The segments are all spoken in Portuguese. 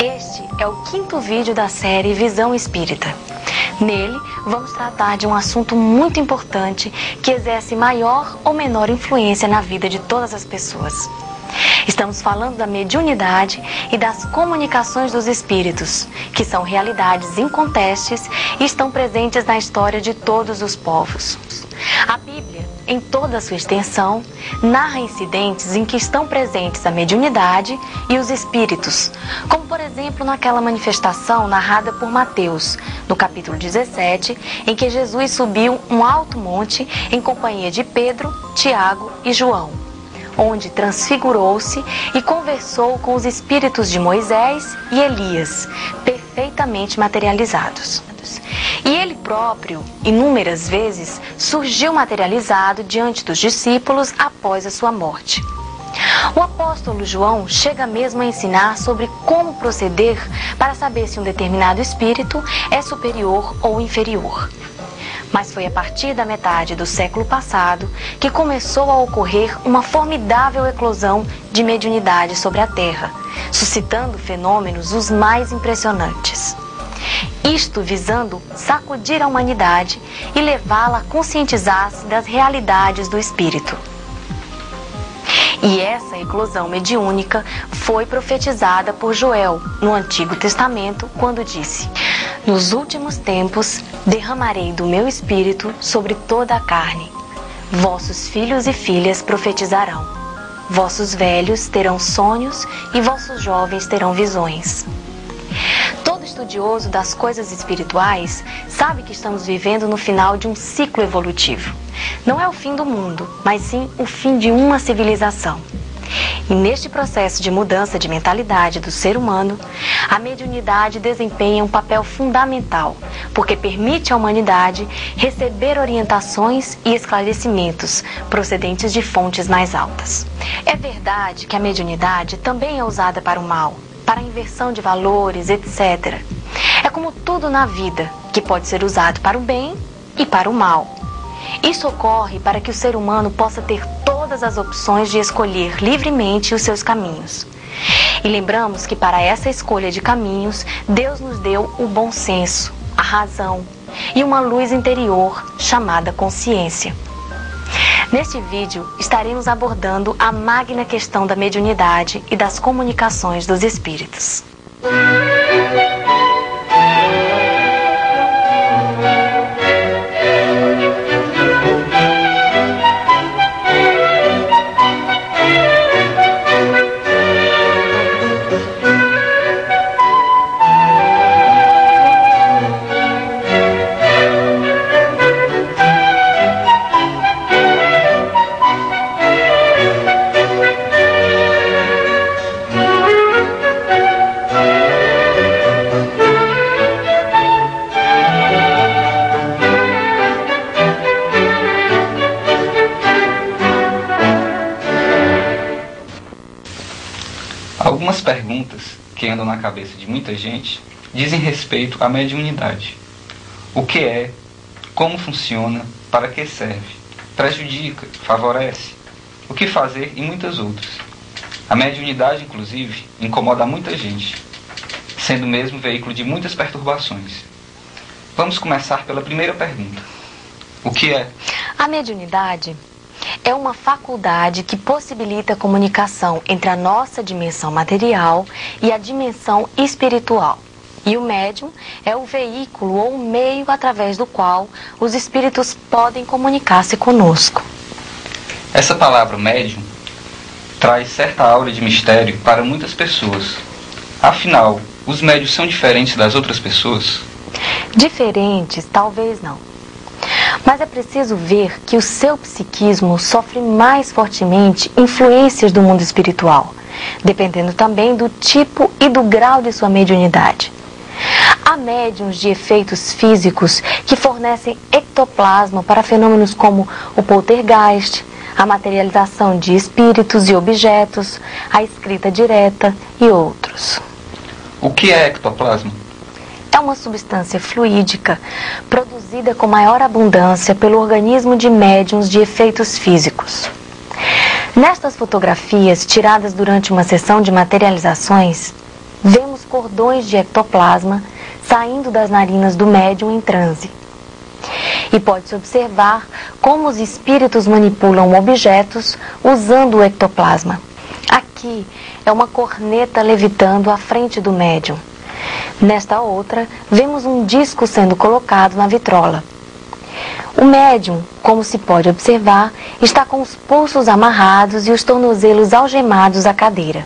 Este é o 5º vídeo da série Visão Espírita. Nele, vamos tratar de um assunto muito importante que exerce maior ou menor influência na vida de todas as pessoas. Estamos falando da mediunidade e das comunicações dos espíritos, que são realidades incontestes e estão presentes na história de todos os povos. A Bíblia, em toda a sua extensão, narra incidentes em que estão presentes a mediunidade e os espíritos, como por exemplo naquela manifestação narrada por Mateus, no capítulo 17, em que Jesus subiu um alto monte em companhia de Pedro, Tiago e João, onde transfigurou-se e conversou com os espíritos de Moisés e Elias, perfeitamente materializados. E ele próprio, inúmeras vezes, surgiu materializado diante dos discípulos após a sua morte. O apóstolo João chega mesmo a ensinar sobre como proceder para saber se um determinado espírito é superior ou inferior. Mas foi a partir da metade do século passado que começou a ocorrer uma formidável eclosão de mediunidade sobre a Terra, suscitando fenômenos os mais impressionantes. Isto visando sacudir a humanidade e levá-la a conscientizar-se das realidades do espírito. E essa eclosão mediúnica foi profetizada por Joel no Antigo Testamento, quando disse: "Nos últimos tempos derramarei do meu espírito sobre toda a carne. Vossos filhos e filhas profetizarão. Vossos velhos terão sonhos e vossos jovens terão visões." Todo estudioso das coisas espirituais sabe que estamos vivendo no final de um ciclo evolutivo. Não é o fim do mundo, mas sim o fim de uma civilização. E neste processo de mudança de mentalidade do ser humano, a mediunidade desempenha um papel fundamental, porque permite à humanidade receber orientações e esclarecimentos procedentes de fontes mais altas. É verdade que a mediunidade também é usada para o mal, para a inversão de valores, etc. É como tudo na vida, que pode ser usado para o bem e para o mal. Isso ocorre para que o ser humano possa ter todas as opções de escolher livremente os seus caminhos. E lembramos que para essa escolha de caminhos, Deus nos deu o bom senso, a razão e uma luz interior chamada consciência. Neste vídeo, estaremos abordando a magna questão da mediunidade e das comunicações dos espíritos. Algumas perguntas que andam na cabeça de muita gente dizem respeito à mediunidade. O que é? Como funciona? Para que serve? Prejudica? Favorece? O que fazer? E muitas outras. A mediunidade, inclusive, incomoda muita gente, sendo mesmo veículo de muitas perturbações. Vamos começar pela primeira pergunta. O que é? A mediunidade é uma faculdade que possibilita a comunicação entre a nossa dimensão material e a dimensão espiritual. E o médium é o veículo ou o meio através do qual os espíritos podem comunicar-se conosco. Essa palavra médium traz certa aura de mistério para muitas pessoas. Afinal, os médiuns são diferentes das outras pessoas? Diferentes, talvez não. Mas é preciso ver que o seu psiquismo sofre mais fortemente influências do mundo espiritual, dependendo também do tipo e do grau de sua mediunidade. Há médiuns de efeitos físicos que fornecem ectoplasma para fenômenos como o poltergeist, a materialização de espíritos e objetos, a escrita direta e outros. O que é ectoplasma? É uma substância fluídica produzida com maior abundância pelo organismo de médiuns de efeitos físicos. Nestas fotografias tiradas durante uma sessão de materializações, vemos cordões de ectoplasma saindo das narinas do médium em transe. E pode-se observar como os espíritos manipulam objetos usando o ectoplasma. Aqui é uma corneta levitando à frente do médium. Nesta outra, vemos um disco sendo colocado na vitrola. O médium, como se pode observar, está com os pulsos amarrados e os tornozelos algemados à cadeira.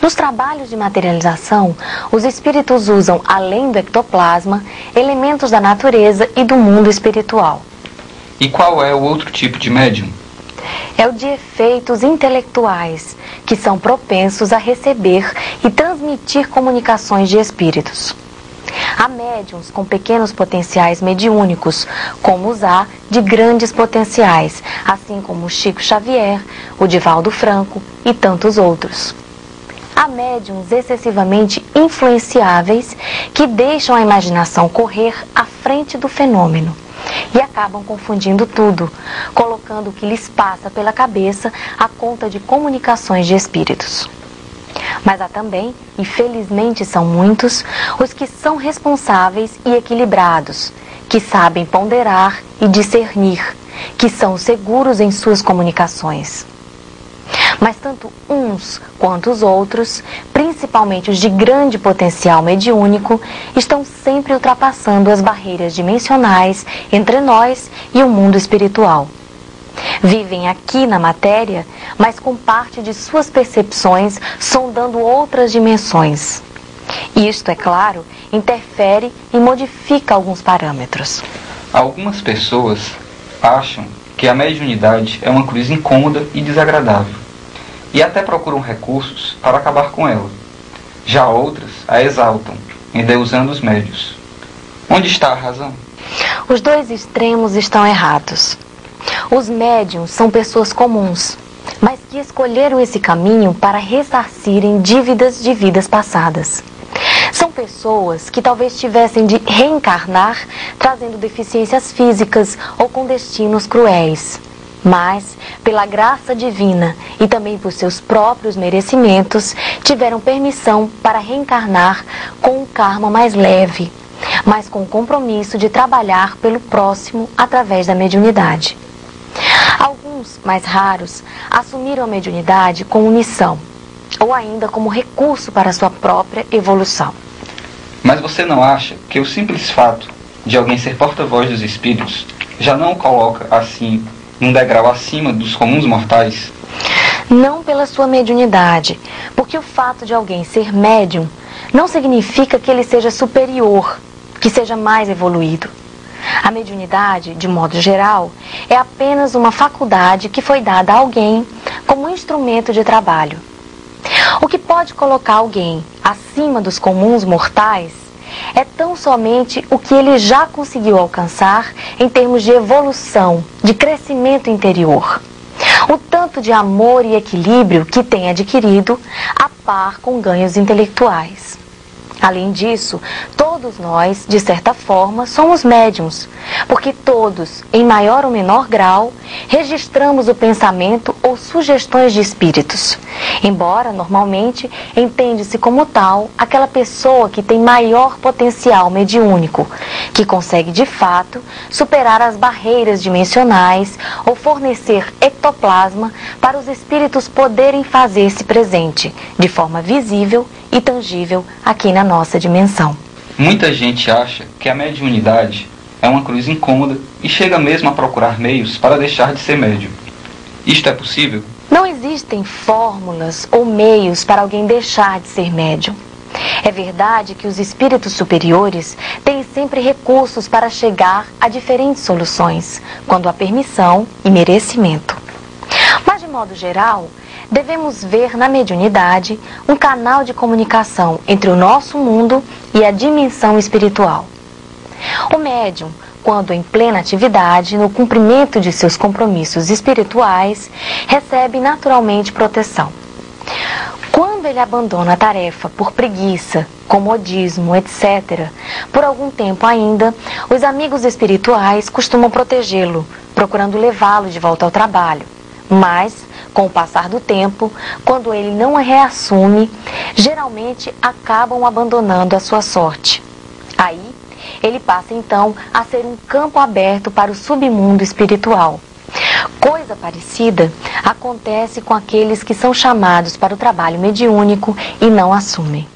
Nos trabalhos de materialização, os espíritos usam, além do ectoplasma, elementos da natureza e do mundo espiritual. E qual é o outro tipo de médium? É o de efeitos intelectuais, que são propensos a receber e transmitir comunicações de espíritos. Há médiuns com pequenos potenciais mediúnicos, como os há de grandes potenciais, assim como o Chico Xavier, o Divaldo Franco e tantos outros. Há médiuns excessivamente influenciáveis que deixam a imaginação correr à frente do fenômeno e acabam confundindo tudo, colocando o que lhes passa pela cabeça à conta de comunicações de espíritos. Mas há também, e felizmente são muitos, os que são responsáveis e equilibrados, que sabem ponderar e discernir, que são seguros em suas comunicações. Mas tanto uns quanto os outros, principalmente os de grande potencial mediúnico, estão sempre ultrapassando as barreiras dimensionais entre nós e o mundo espiritual. Vivem aqui na matéria, mas com parte de suas percepções sondando outras dimensões. Isto, é claro, interfere e modifica alguns parâmetros. Algumas pessoas acham que a mediunidade é uma cruz incômoda e desagradável, e até procuram recursos para acabar com ela. Já outras a exaltam, endeusando os médios. Onde está a razão? Os dois extremos estão errados. Os médiuns são pessoas comuns, mas que escolheram esse caminho para ressarcirem dívidas de vidas passadas. São pessoas que talvez tivessem de reencarnar trazendo deficiências físicas ou com destinos cruéis. Mas, pela graça divina e também por seus próprios merecimentos, tiveram permissão para reencarnar com um karma mais leve, mas com o compromisso de trabalhar pelo próximo através da mediunidade. Alguns, mais raros, assumiram a mediunidade como missão, ou ainda como recurso para sua própria evolução. Mas você não acha que o simples fato de alguém ser porta-voz dos espíritos já não o coloca, assim, num degrau acima dos comuns mortais? Não pela sua mediunidade, porque o fato de alguém ser médium não significa que ele seja superior, que seja mais evoluído. A mediunidade, de modo geral, é apenas uma faculdade que foi dada a alguém como instrumento de trabalho. O que pode colocar alguém acima dos comuns mortais é tão somente o que ele já conseguiu alcançar em termos de evolução, de crescimento interior. O tanto de amor e equilíbrio que tem adquirido a par com ganhos intelectuais. Além disso, todos nós, de certa forma, somos médiums, porque todos, em maior ou menor grau, registramos o pensamento ou sugestões de espíritos. Embora, normalmente, entende-se como tal aquela pessoa que tem maior potencial mediúnico, que consegue, de fato, superar as barreiras dimensionais ou fornecer ectoplasma para os espíritos poderem fazer-se presente, de forma visível e tangível aqui na nossa dimensão. Muita gente acha que a mediunidade é uma cruz incômoda e chega mesmo a procurar meios para deixar de ser médium. Isto é possível? Não existem fórmulas ou meios para alguém deixar de ser médium. É verdade que os espíritos superiores têm sempre recursos para chegar a diferentes soluções, quando há permissão e merecimento. Mas, de modo geral, devemos ver na mediunidade um canal de comunicação entre o nosso mundo e a dimensão espiritual. O médium, quando em plena atividade, no cumprimento de seus compromissos espirituais, recebe naturalmente proteção. Quando ele abandona a tarefa por preguiça, comodismo, etc., por algum tempo ainda, os amigos espirituais costumam protegê-lo, procurando levá-lo de volta ao trabalho. Mas, Com o passar do tempo, quando ele não a reassume, geralmente acabam abandonando a sua sorte. Aí, ele passa então a ser um campo aberto para o submundo espiritual. Coisa parecida acontece com aqueles que são chamados para o trabalho mediúnico e não assumem.